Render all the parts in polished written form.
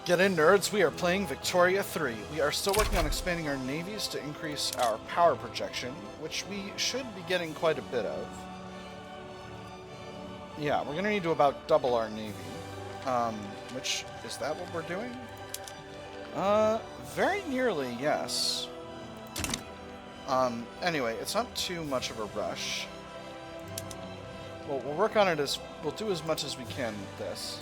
Get in, nerds. We are playing Victoria 3. We are still working on expanding our navies to increase our power projection, which we should be getting quite a bit of. Yeah, we're going to need to about double our navy. Which, is that what we're doing? Very nearly, yes. Anyway, it's not too much of a rush. Well, we'll work on it we'll do as much as we can with this.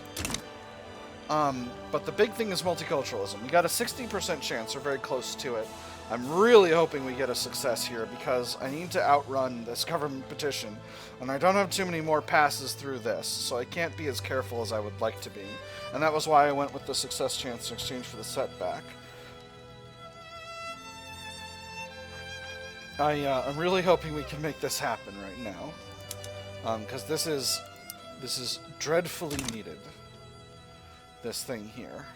But the big thing is multiculturalism. We got a 60% chance, we're very close to it. I'm really hoping we get a success here because I need to outrun this government petition. And I don't have too many more passes through this, so I can't be as careful as I would like to be. And that was why I went with the success chance in exchange for the setback. I'm really hoping we can make this happen right now. Because this is dreadfully needed. This thing here.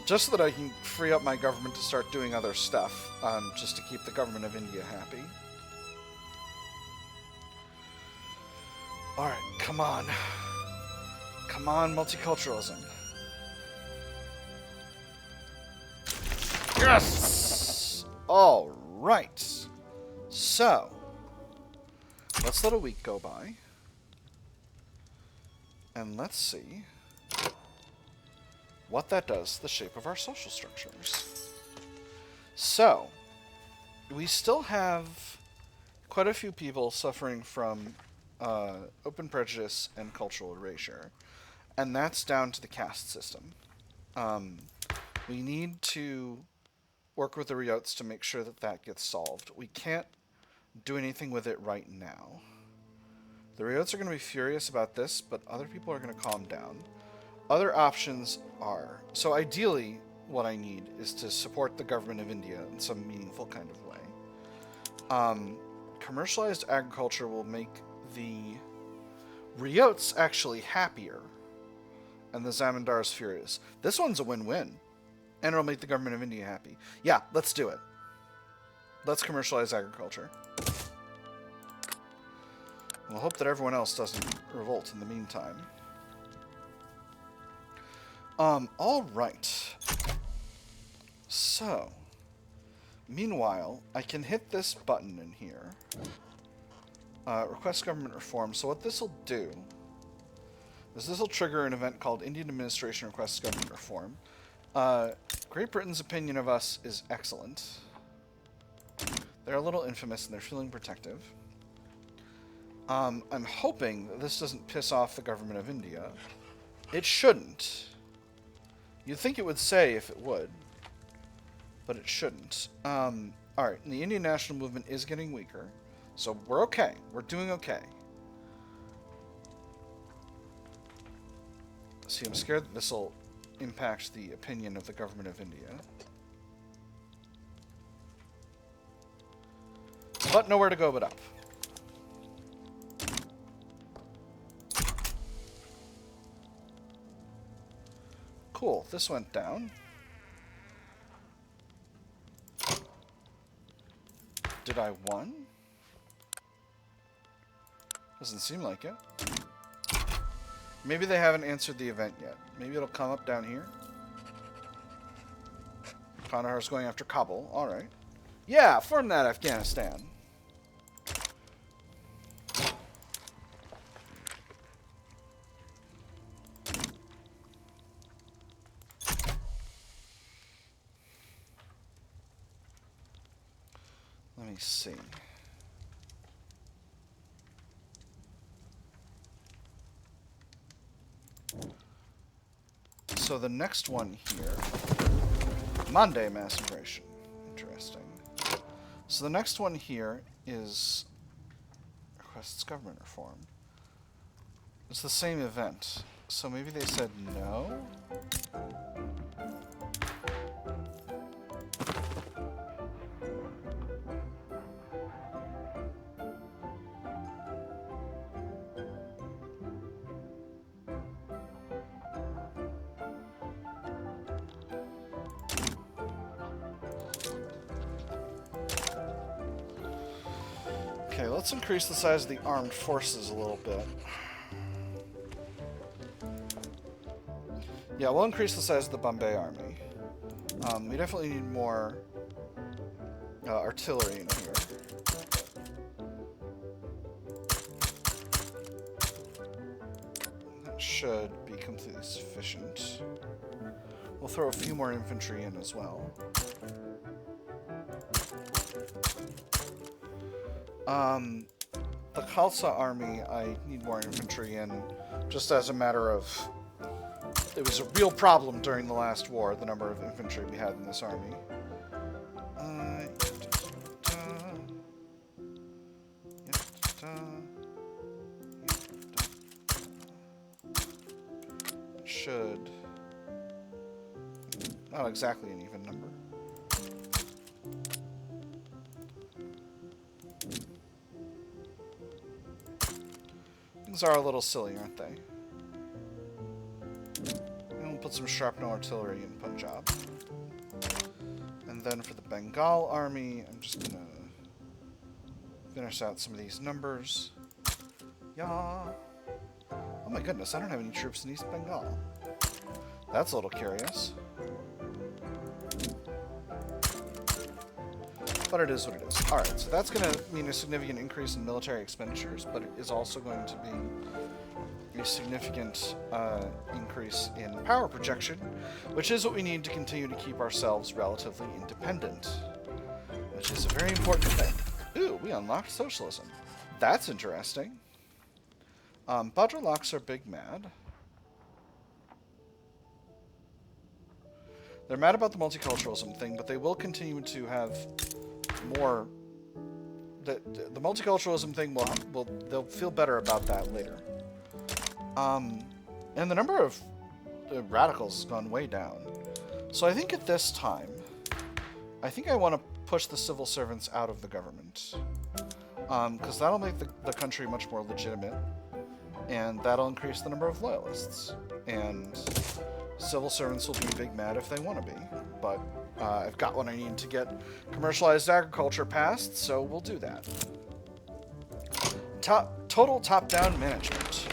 Just so that I can free up my government to start doing other stuff, just to keep the government of India happy. Alright, come on. Come on, multiculturalism. Yes! Alright. So, let's let a week go by. And let's see what that does to the shape of our social structures. So, we still have quite a few people suffering from open prejudice and cultural erasure, and that's down to the caste system. We need to work with the Riots to make sure that that gets solved. We can't do anything with it right now. The Riots are going to be furious about this, but other people are going to calm down. Other options are... So ideally, what I need is to support the government of India in some meaningful kind of way. Commercialized agriculture will make the Riots actually happier, and the Zamindars furious. This one's a win-win, and it'll make the government of India happy. Yeah, let's do it. Let's commercialize agriculture. We'll hope that everyone else doesn't revolt in the meantime. Alright. So, meanwhile, I can hit this button in here. Request government reform. So what this will do is this will trigger an event called Indian Administration Requests Government Reform. Great Britain's opinion of us is excellent. They're a little infamous and they're feeling protective. I'm hoping that this doesn't piss off the government of India. It shouldn't. You'd think it would say if it would, but it shouldn't. Alright, and the Indian national movement is getting weaker, so we're okay. We're doing okay. See, I'm scared that this will impact the opinion of the government of India. But nowhere to go but up. Cool, this went down. Did I won? Doesn't seem like it. Maybe they haven't answered the event yet. Maybe it'll come up down here. Kandahar's going after Kabul. Alright. Yeah, form that Afghanistan. Let me see. So the next one here, Monday mass immigration. Interesting. So the next one here is requests government reform. It's the same event. So maybe they said no? Okay, let's increase the size of the armed forces a little bit. Yeah, we'll increase the size of the Bombay army. We definitely need more artillery in here. That should be completely sufficient. We'll throw a few more infantry in as well. The Khalsa army, I need more infantry in, just as a matter of... It was a real problem during the last war, the number of infantry we had in this army. Should... Not exactly an even number. Things are a little silly, aren't they? And we'll put some shrapnel artillery in Punjab. And then for the Bengal army, I'm just gonna finish out some of these numbers. Yeah. Oh my goodness, I don't have any troops in East Bengal. That's a little curious. But it is what it is. Alright, so that's going to mean a significant increase in military expenditures, but it is also going to be a significant increase in power projection, which is what we need to continue to keep ourselves relatively independent, which is a very important thing. Ooh, we unlocked socialism. That's interesting. Bhadralaks are big mad. They're mad about the multiculturalism thing, but they will continue to have more... The multiculturalism thing they'll feel better about that later. And the number of radicals has gone way down. So I think at this time, I think I want to push the civil servants out of the government. Because that'll make the country much more legitimate. And that'll increase the number of loyalists. And civil servants will be big mad if they want to be. But I've got what I need to get commercialized agriculture passed, so we'll do that. Total top-down management.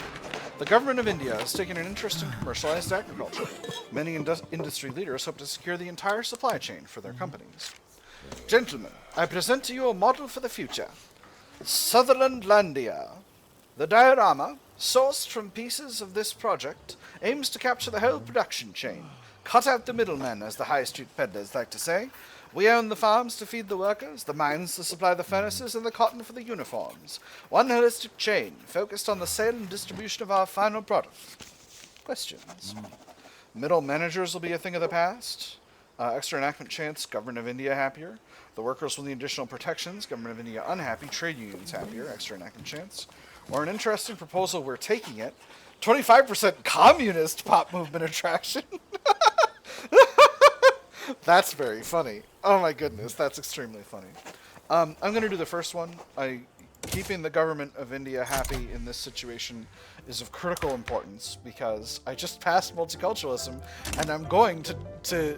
The government of India has taken an interest in commercialized agriculture. Many industry leaders hope to secure the entire supply chain for their companies. Gentlemen, I present to you a model for the future. Sutherlandlandia. The diorama, sourced from pieces of this project, aims to capture the whole production chain. Cut out the middlemen, as the high street peddlers like to say. We own the farms to feed the workers, the mines to supply the furnaces, and the cotton for the uniforms. One holistic chain, focused on the sale and distribution of our final product. Questions? Middle managers will be a thing of the past. Extra enactment chance, Government of India happier. The workers will need additional protections, Government of India unhappy, trade unions happier, extra enactment chance. Or an interesting proposal, we're taking it. 25% communist pop movement attraction. That's very funny. Oh my goodness, that's extremely funny. I'm going to do the first one. Keeping the government of India happy in this situation is of critical importance because I just passed multiculturalism and I'm going to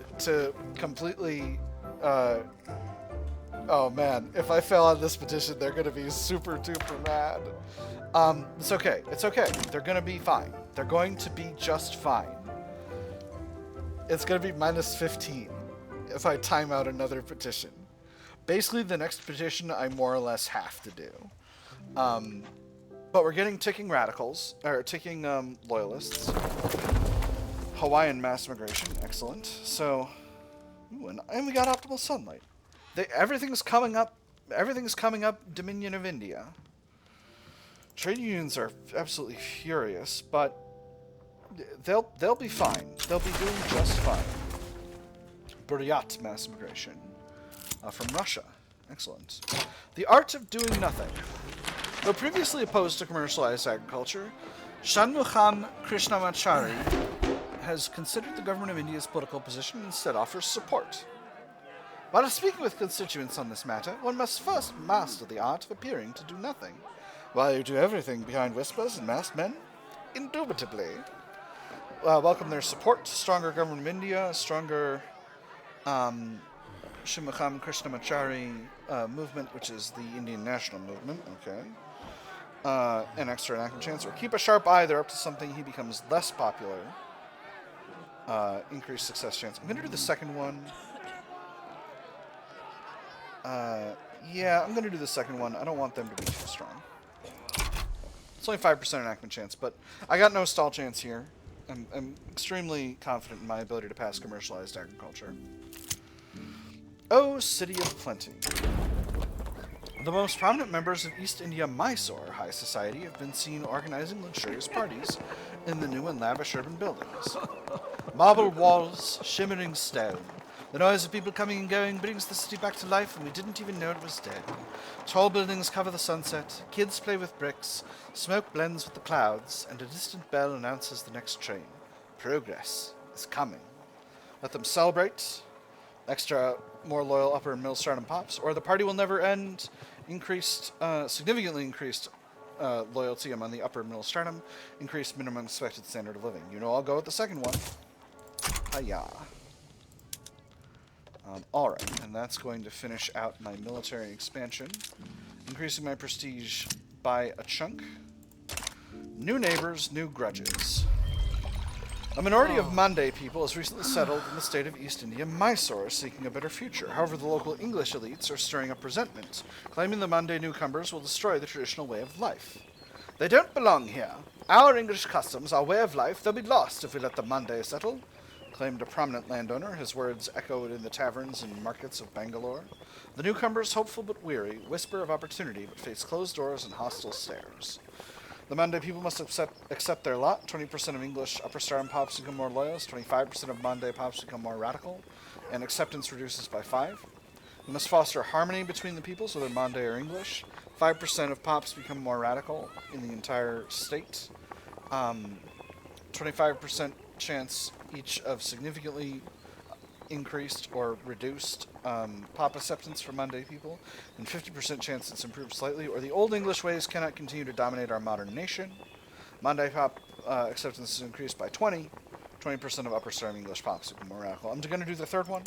completely... oh man, if I fail on this petition, they're going to be super duper mad. It's okay. It's okay. They're going to be fine. They're going to be just fine. It's going to be minus 15 if I time out another petition. Basically, the next petition I more or less have to do. But we're getting ticking radicals, or ticking loyalists. Hawaiian mass migration, excellent. So, ooh, and we got optimal sunlight. Everything's coming up. Everything's coming up. Dominion of India. Trade unions are absolutely furious, but they'll be fine. They'll be doing just fine. Buryat mass migration from Russia. Excellent. The art of doing nothing. Though previously opposed to commercialized agriculture, Shanmukham Krishnamachari has considered the government of India's political position and instead offers support. While speaking with constituents on this matter, one must first master the art of appearing to do nothing. While you do everything behind whispers and masked men? Indubitably. Welcome their support. Stronger government of India, stronger Shanmukham Krishnamachari movement, which is the Indian national movement. Okay. An extra enactment chance. Or keep a sharp eye. They're up to something. He becomes less popular. increased success chance. I'm going to do the second one. Yeah, I'm going to do the second one. I don't want them to be too strong. It's only 5% enactment chance, but I got no stall chance here. I'm extremely confident in my ability to pass commercialized agriculture. Oh, City of Plenty. The most prominent members of East India Mysore high society have been seen organizing luxurious parties in the new and lavish urban buildings. Marble walls, shimmering stone. The noise of people coming and going brings the city back to life, and we didn't even know it was dead. Tall buildings cover the sunset, kids play with bricks, smoke blends with the clouds, and a distant bell announces the next train. Progress is coming. Let them celebrate. Extra, more loyal upper and middle stratum pops, or the party will never end. Significantly increased loyalty among the upper and middle stratum. Increased minimum expected standard of living. You know, I'll go with the second one. Hiya. Alright, and that's going to finish out my military expansion. Increasing my prestige by a chunk. New neighbors, new grudges. A minority of Mande people has recently settled in the state of East India, Mysore, seeking a better future. However, the local English elites are stirring up resentment, claiming the Mande newcomers will destroy the traditional way of life. They don't belong here. Our English customs, our way of life, they'll be lost if we let the Mande settle, claimed a prominent landowner. His words echoed in the taverns and markets of Bangalore. The newcomers, hopeful but weary, whisper of opportunity but face closed doors and hostile stares. The Mande people must accept their lot. 20% of English upper stratum pops become more loyalist, 25% of Mande pops become more radical, and acceptance reduces by 5. We must foster harmony between the peoples, whether Mande or English. 5% of pops become more radical in the entire state. 25% chance each of significantly increased or reduced pop acceptance for Mande people, and 50% chance it's improved slightly, or the old English ways cannot continue to dominate our modern nation. Mande pop acceptance is increased by 20%. 20% of upper stratum English pops become more radical. I'm going to do the third one.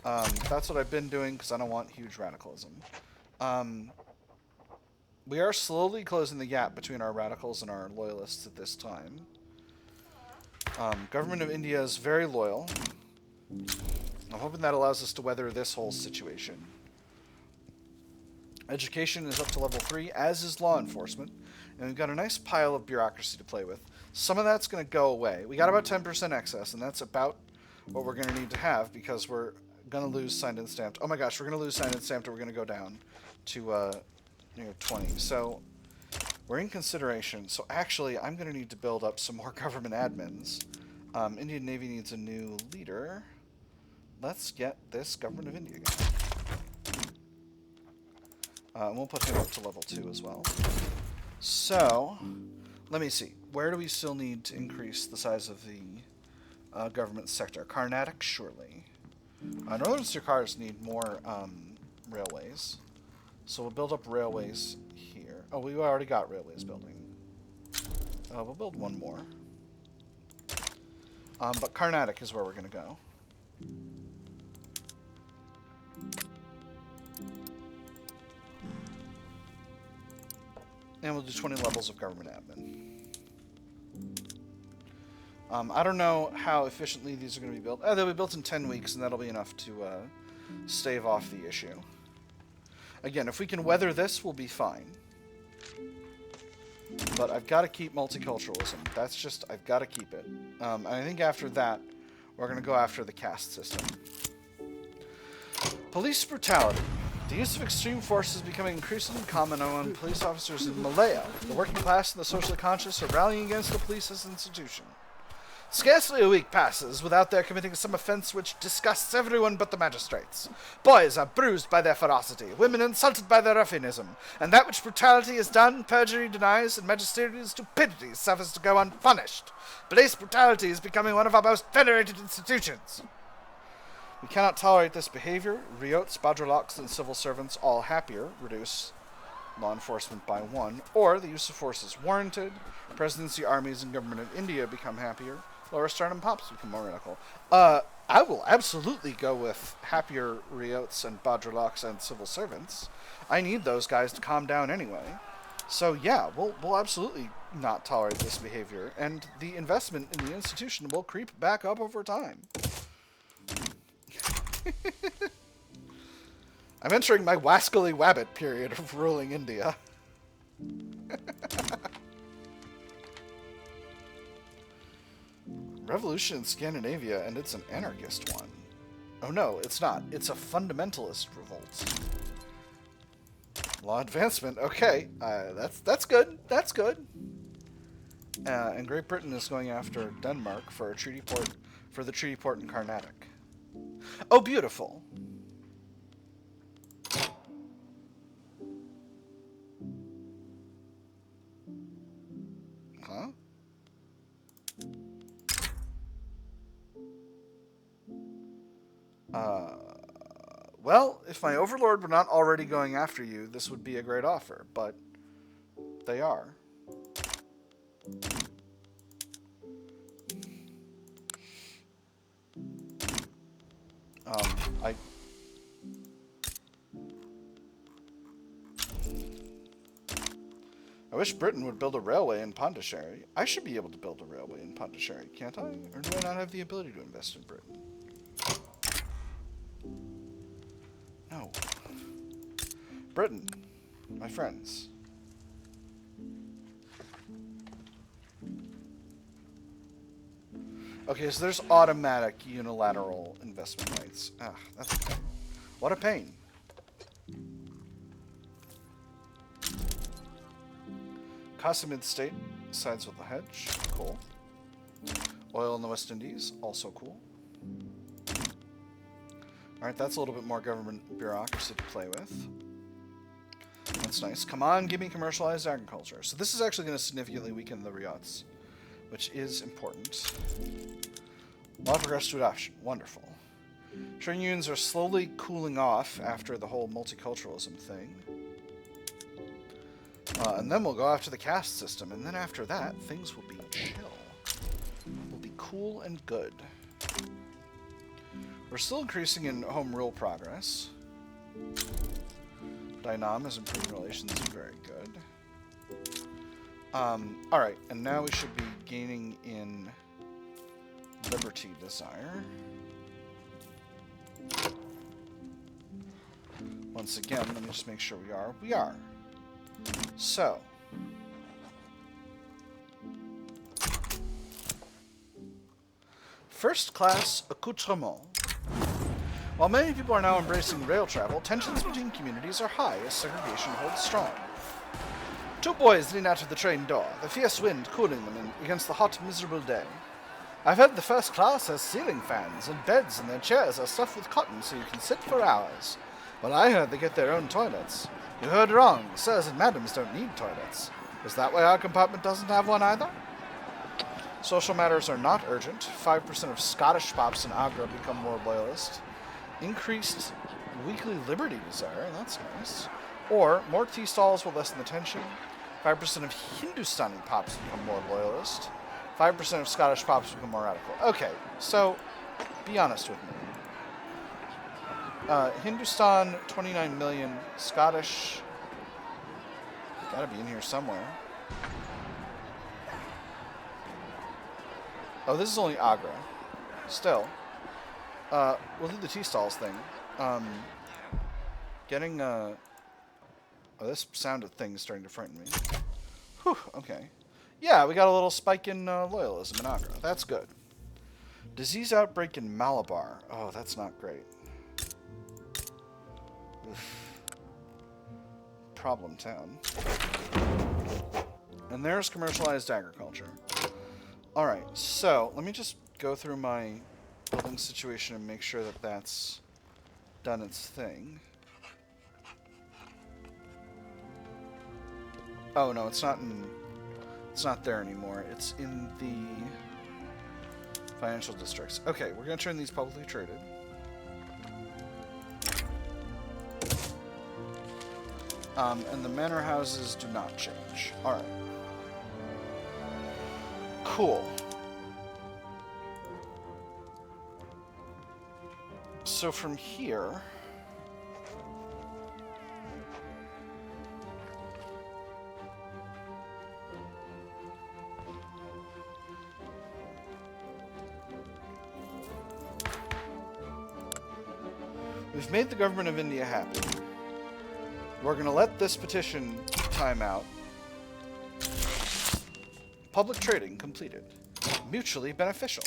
That's what I've been doing because I don't want huge radicalism. We are slowly closing the gap between our radicals and our loyalists at this time. Government of India is very loyal. I'm hoping that allows us to weather this whole situation. Education is up to level 3, as is law enforcement. And we've got a nice pile of bureaucracy to play with. Some of that's going to go away. We got about 10% excess, and that's about what we're going to need to have because we're going to lose signed and stamped. Oh my gosh, we're going to lose signed and stamped, or we're going to go down to 20. So we're in consideration. So actually, I'm going to need to build up some more government admins. Indian Navy needs a new leader. Let's get this Government of India guy. And we'll put him up to level 2 as well. So, let me see. Where do we still need to increase the size of the government sector? Carnatic, surely. Northern Sirkars need more railways. So we'll build up railways here. Oh, we already got railways building. We'll build one more. But Carnatic is where we're going to go. And we'll do 20 levels of government admin. I don't know how efficiently these are going to be built. They'll be built in 10 weeks, and that'll be enough to stave off the issue. Again, if we can weather this, we'll be fine. But I've got to keep multiculturalism. That's just, I've got to keep it. And I think after that, we're going to go after the caste system. Police brutality. The use of extreme force is becoming increasingly common among police officers in Malaya. The working class and the socially conscious are rallying against the police as an institution. Scarcely a week passes without their committing some offence which disgusts everyone but the magistrates. Boys are bruised by their ferocity, women insulted by their ruffianism, and that which brutality is done, perjury denies, and magisterial stupidity suffers to go unpunished. Police brutality is becoming one of our most venerated institutions. We cannot tolerate this behavior. Riots, Bajraloks, and civil servants, all happier, reduce law enforcement by 1, or the use of force is warranted. Presidency, armies, and government of India become happier. Lower stratum pops become more radical. I will absolutely go with happier Riots and Bajraloks and civil servants. I need those guys to calm down anyway. So yeah, we'll absolutely not tolerate this behavior, and the investment in the institution will creep back up over time. I'm entering my wascally wabbit period of ruling India. Revolution in Scandinavia, and it's an anarchist one. Oh no, it's not. It's a fundamentalist revolt. Law advancement. Okay, that's good. That's good. And Great Britain is going after Denmark for a treaty port, for the treaty port in Carnatic. Oh, beautiful. Huh? Well, if my overlord were not already going after you, this would be a great offer, but they are. I wish Britain would build a railway in Pondicherry. I should be able to build a railway in Pondicherry, can't I? Or do I not have the ability to invest in Britain? No. Britain, my friends. Okay, so there's automatic unilateral investment rights. Ah, that's a pain. What a pain. Casamid State sides with the hedge. Cool. Oil in the West Indies. Also cool. Alright, that's a little bit more government bureaucracy to play with. That's nice. Come on, give me commercialized agriculture. So this is actually going to significantly weaken the riots, which is important. Law of progressive adoption. Wonderful. Trade unions are slowly cooling off after the whole multiculturalism thing. And then we'll go after the caste system, and then after that, things will be chill. Will be cool and good. We're still increasing in home rule progress. Dai Nam is improving relations, very good. Alright, and now we should be gaining in liberty desire. Once again, let me just make sure we are. We are. So, first class accoutrement. While many people are now embracing rail travel, tensions between communities are high as segregation holds strong. Two boys lean out of the train door, the fierce wind cooling them against the hot, miserable day. I've heard the first class has ceiling fans, and beds and their chairs are stuffed with cotton so you can sit for hours. Well, I heard they get their own toilets. You heard wrong. Sirs and madams don't need toilets. Is that why our compartment doesn't have one either? Social matters are not urgent. 5% of Scottish pops in Agra become more loyalist. Increased weekly liberty desire. That's nice. Or more tea stalls will lessen the tension. 5% of Hindustani pops become more loyalist. 5% of Scottish pops become more radical. Okay, so be honest with me. Hindustan, 29 million. Scottish, gotta be in here somewhere. Oh, this is only Agra. Still. We'll do the tea stalls thing. Getting, oh, this sounded thing is starting to frighten me. Whew, okay. Yeah, we got a little spike in loyalism in Agra. That's good. Disease outbreak in Malabar. Oh, that's not great. Problem town. And there's commercialized agriculture. Alright, so let me just go through my building situation and make sure that that's done its thing. Oh no, it's not there anymore. It's in the financial districts. Okay, we're gonna turn these publicly traded. And the manor houses do not change. Alright. Cool. So from here... We've made the government of India happy. We're going to let this petition time out. Public trading completed. Mutually beneficial.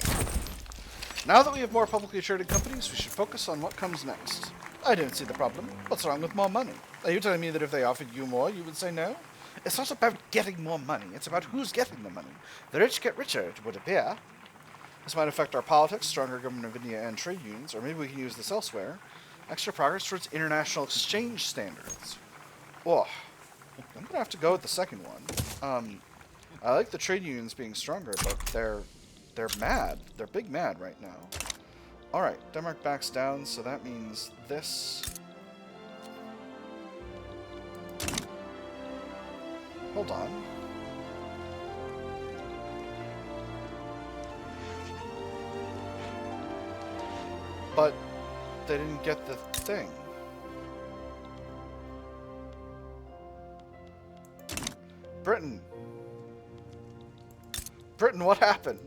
Now that we have more publicly traded companies, we should focus on what comes next. I don't see the problem. What's wrong with more money? Are you telling me that if they offered you more, you would say no? It's not about getting more money. It's about who's getting the money. The rich get richer, it would appear. This might affect our politics, stronger government of India, and trade unions, or maybe we can use this elsewhere. Extra progress towards international exchange standards. Oh, I'm going to have to go with the second one. I like the trade unions being stronger, but they're mad. They're big mad right now. Alright, Denmark backs down, so that means this. Hold on. But they didn't get the thing. Britain. Britain, what happened?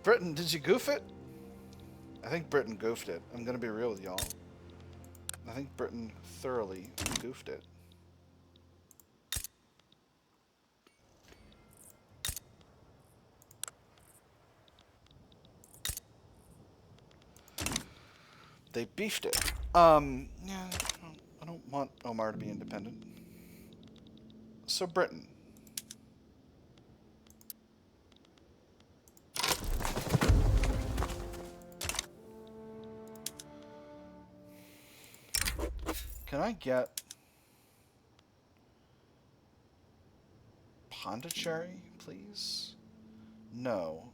Britain, did you goof it? I think Britain goofed it. I'm going to be real with y'all. I think Britain thoroughly goofed it. They beefed it. Yeah, I don't want Omar to be independent. So Britain. Can I get Pondicherry, please? No.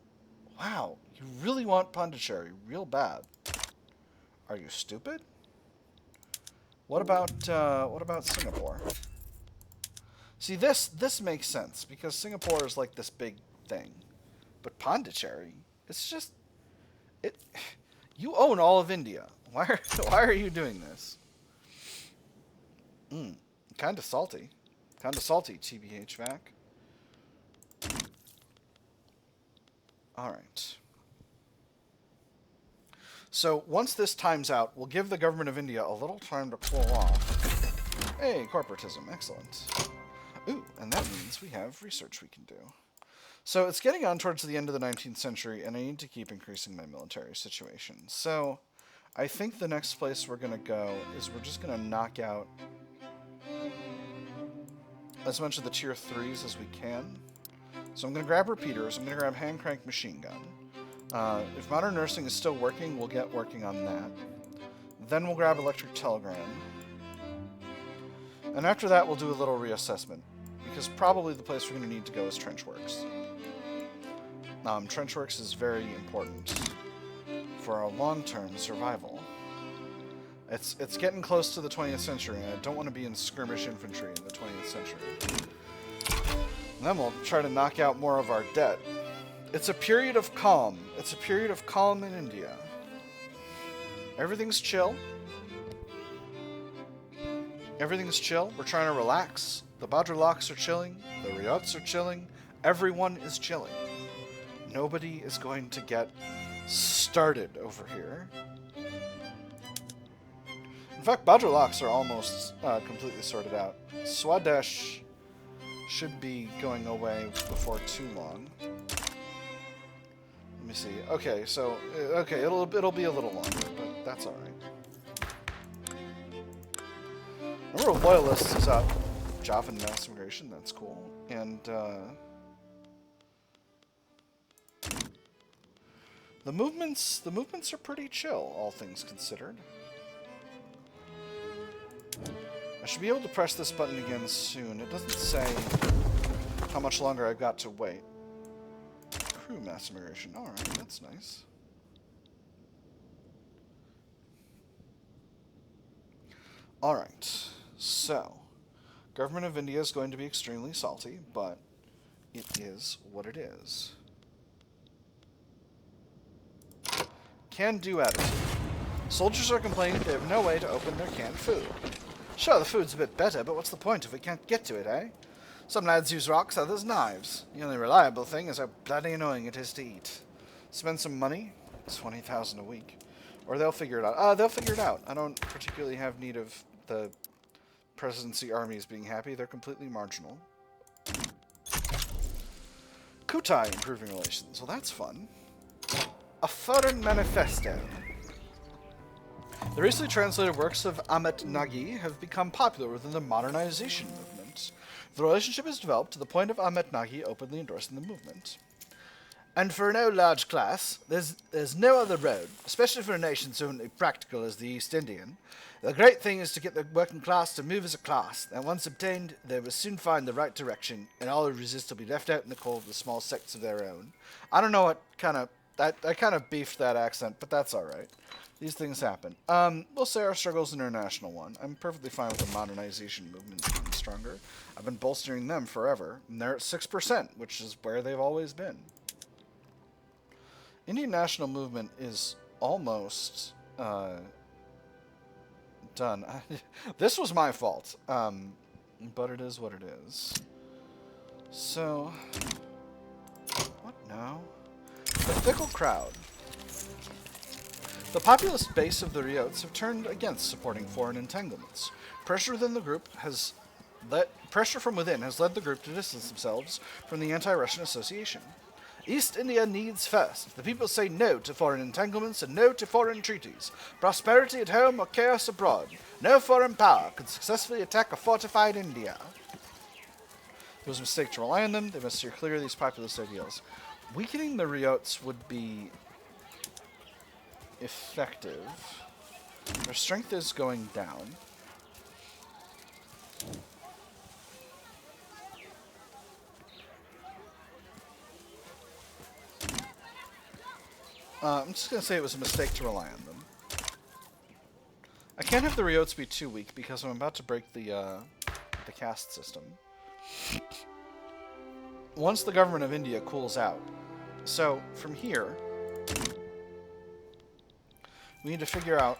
Wow, you really want Pondicherry real bad. Are you stupid? What about Singapore? See, this makes sense because Singapore is like this big thing. But Pondicherry, it's just you own all of India. Why are you doing this? Kind of salty. Kind of salty, TBH vac. Alright. So, once this times out, we'll give the government of India a little time to cool off. Hey, corporatism. Excellent. Ooh, and that means we have research we can do. So, it's getting on towards the end of the 19th century, and I need to keep increasing my military situation. So, I think the next place we're going to go is we're just going to knock out as much of the tier 3s as we can. So I'm going to grab repeaters, I'm going to grab hand crank machine gun. If modern nursing is still working, we'll get working on that. Then we'll grab electric telegram. And after that, we'll do a little reassessment, because probably the place we're going to need to go is trenchworks. Trenchworks is very important for our long-term survival. It's getting close to the 20th century, and I don't want to be in skirmish infantry in the 20th century. And then we'll try to knock out more of our debt. It's a period of calm. It's a period of calm in India. Everything's chill. Everything's chill. We're trying to relax. The Bhadralaks are chilling. The Riots are chilling. Everyone is chilling. Nobody is going to get started over here. In fact, Bhadralaks are almost completely sorted out. Swadesh should be going away before too long. Let me see. Okay, so it'll be a little longer, but that's all right. Number of loyalists is up. Javan mass immigration, that's cool. And the movements are pretty chill, all things considered. I should be able to press this button again soon. It doesn't say how much longer I've got to wait. Crew mass immigration. Alright, that's nice. Alright, so government of India is going to be extremely salty, but it is what it is. Can-do attitude. Soldiers are complaining they have no way to open their canned food. Sure, the food's a bit better, but what's the point if we can't get to it, eh? Some lads use rocks, others knives. The only reliable thing is how bloody annoying it is to eat. Spend some money? 20,000 a week. Or they'll figure it out. They'll figure it out. I don't particularly have need of the presidency armies being happy. They're completely marginal. Kutai improving relations. Well, that's fun. A foreign manifesto. The recently translated works of Amit Nagy have become popular within the modernization movement. The relationship has developed to the point of Amit Nagy openly endorsing the movement. And for no large class, there's no other road, especially for a nation so practical as the East Indian. The great thing is to get the working class to move as a class, and once obtained, they will soon find the right direction, and all who resist will be left out in the cold with small sects of their own. I don't know what kind of... I kind of beefed that accent, but that's alright. These things happen. We'll say our struggle is an international one. I'm perfectly fine with the modernization movement being stronger. I've been bolstering them forever, and they're at 6%, which is where they've always been. Indian national movement is almost done. This was my fault, but it is what it is. So, what now? The fickle crowd. The populist base of the Ryots have turned against supporting foreign entanglements. Pressure from within has led the group to distance themselves from the anti-Russian association. East India needs first. The people say no to foreign entanglements and no to foreign treaties. Prosperity at home or chaos abroad. No foreign power could successfully attack a fortified India. It was a mistake to rely on them. They must steer clear of these populist ideals. Weakening the Ryots would be effective. Their strength is going down. I'm just going to say it was a mistake to rely on them. I can't have the Ryots be too weak because I'm about to break the caste system. Once the government of India cools out. So, from here, we need to figure out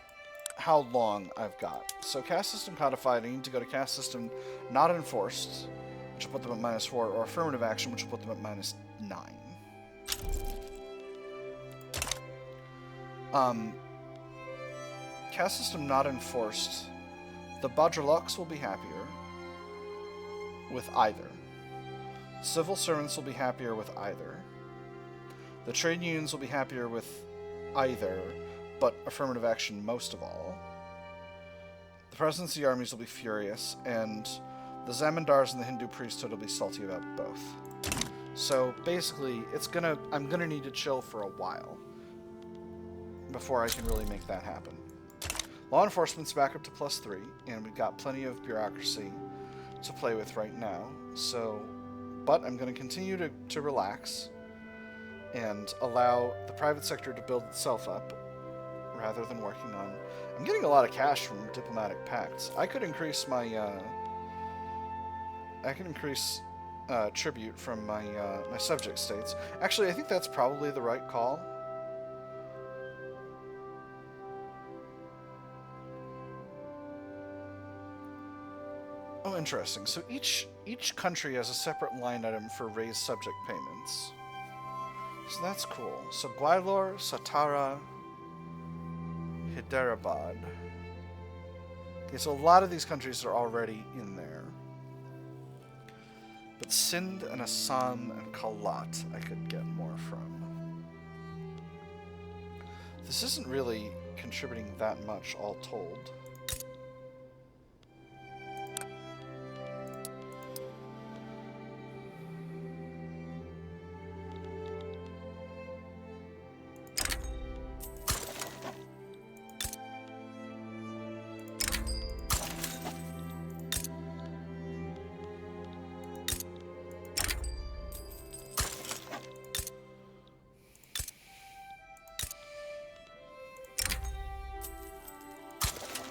how long I've got. So, caste system codified, I need to go to caste system not enforced, which will put them at -4, or affirmative action, which will put them at -9. Caste system not enforced. The Bajraloks will be happier with either. Civil servants will be happier with either. The trade unions will be happier with either, but affirmative action most of all. The presidency armies will be furious, and the Zamindars and the Hindu priesthood will be salty about both. So basically, I'm gonna need to chill for a while before I can really make that happen. Law enforcement's back up to +3, and we've got plenty of bureaucracy to play with right now. So, but I'm going to continue to relax and allow the private sector to build itself up rather than working on... I'm getting a lot of cash from diplomatic pacts. I could increase my... tribute from my my subject states. Actually, I think that's probably the right call. Oh, interesting. So each country has a separate line item for raised subject payments. So that's cool. So Gwalior, Satara, Hyderabad. Okay, so a lot of these countries are already in there. But Sindh and Assam and Kalat I could get more from. This isn't really contributing that much, all told.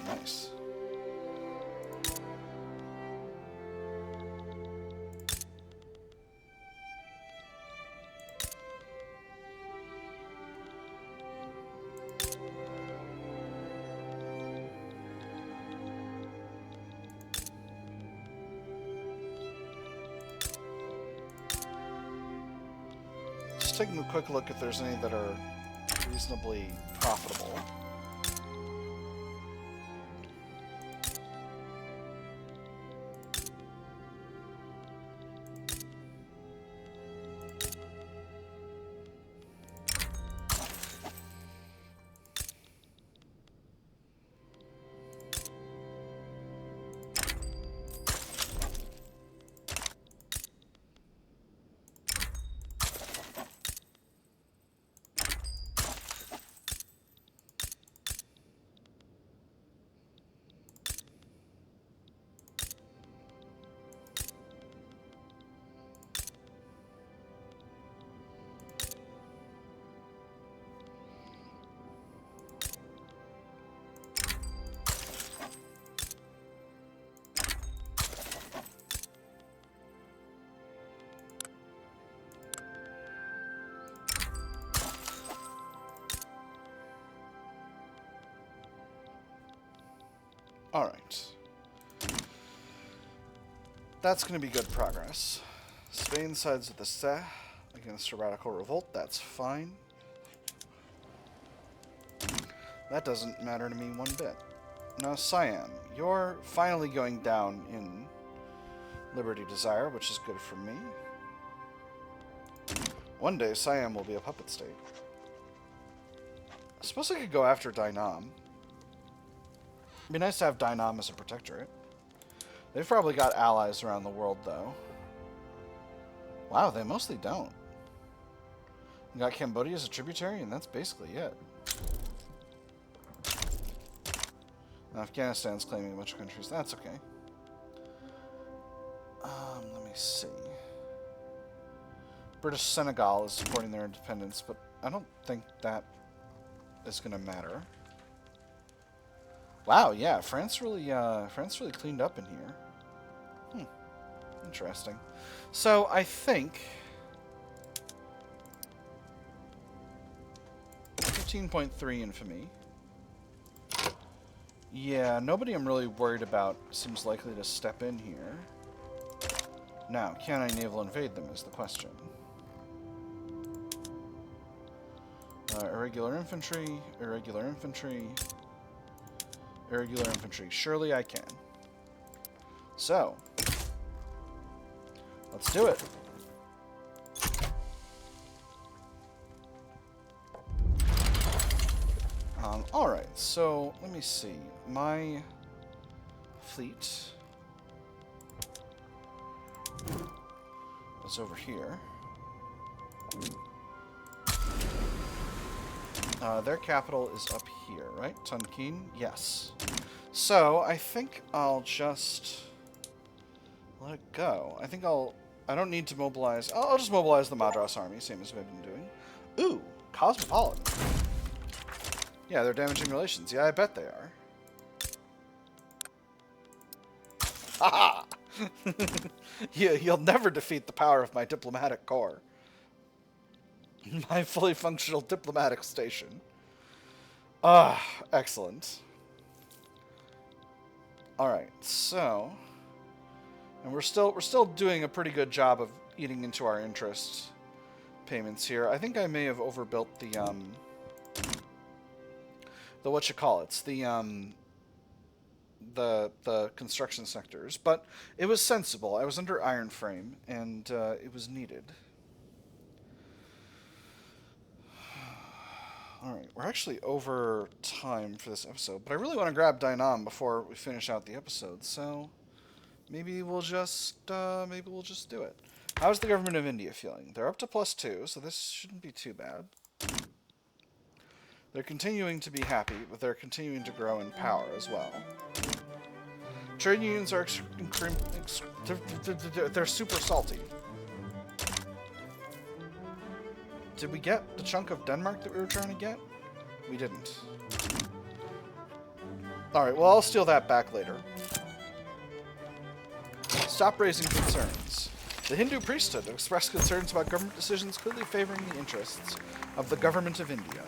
Nice. Just taking a quick look if there's any that are reasonably profitable. Alright. That's going to be good progress. Spain sides with the Se against a radical revolt. That's fine. That doesn't matter to me one bit. Now, Siam, you're finally going down in Liberty Desire, which is good for me. One day, Siam will be a puppet state. I suppose I could go after Dai Nam. It'd be nice to have Dai Nam as a protectorate. They've probably got allies around the world, though. Wow, they mostly don't. You got Cambodia as a tributary, and that's basically it. Afghanistan's claiming a bunch of countries. That's okay. Let me see. British Senegal is supporting their independence, but I don't think that is going to matter. Wow, yeah, France really cleaned up in here. Interesting. So I think 15.3 infamy. Yeah, nobody I'm really worried about seems likely to step in here. Now, can I naval invade them is the question. Irregular infantry, irregular infantry, irregular infantry. Surely I can. So, let's do it. Alright, so let me see. My fleet is over here. Their capital is up here, right? Tonkin? Yes. So, I think I'll just let it go. I don't need to mobilize. I'll just mobilize the Madras army, same as we've been doing. Ooh, cosmopolitan. Yeah, they're damaging relations. Yeah, I bet they are. Haha! You'll never defeat the power of my diplomatic corps. My fully functional diplomatic station. Excellent. Alright, so... And we're still doing a pretty good job of eating into our interest payments here. I think I may have overbuilt the the construction sectors, but it was sensible. I was under iron frame, and it was needed. Alright, we're actually over time for this episode, but I really want to grab Dai Nam before we finish out the episode, so maybe we'll just do it. How's the government of India feeling? They're up to +2, so this shouldn't be too bad. They're continuing to be happy, but they're continuing to grow in power as well. Trade unions are they're super salty. Did we get the chunk of Denmark that we were trying to get? We didn't. Alright, well, I'll steal that back later. Stop raising concerns. The Hindu priesthood expressed concerns about government decisions clearly favoring the interests of the government of India.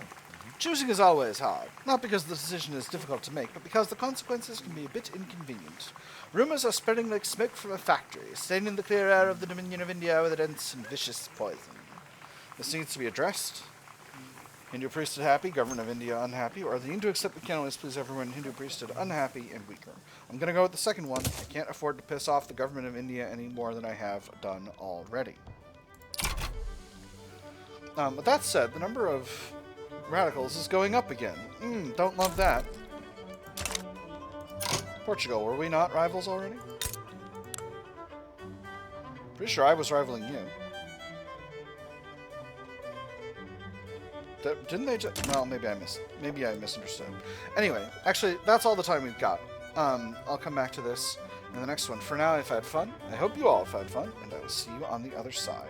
Choosing is always hard, not because the decision is difficult to make, but because the consequences can be a bit inconvenient. Rumors are spreading like smoke from a factory, staining the clear air of the Dominion of India with a dense and vicious poison. This needs to be addressed. Hindu priesthood happy, government of India unhappy, or the need to accept the canonist please everyone, Hindu priesthood unhappy and weaker. I'm going to go with the second one. I can't afford to piss off the government of India any more than I have done already. With that said, the number of radicals is going up again. Don't love that. Portugal, were we not rivals already? Pretty sure I was rivaling you. Didn't they just... Well, maybe I misunderstood. Anyway, actually, that's all the time we've got. I'll come back to this in the next one. For now, I've had fun. I hope you all have had fun, and I will see you on the other side.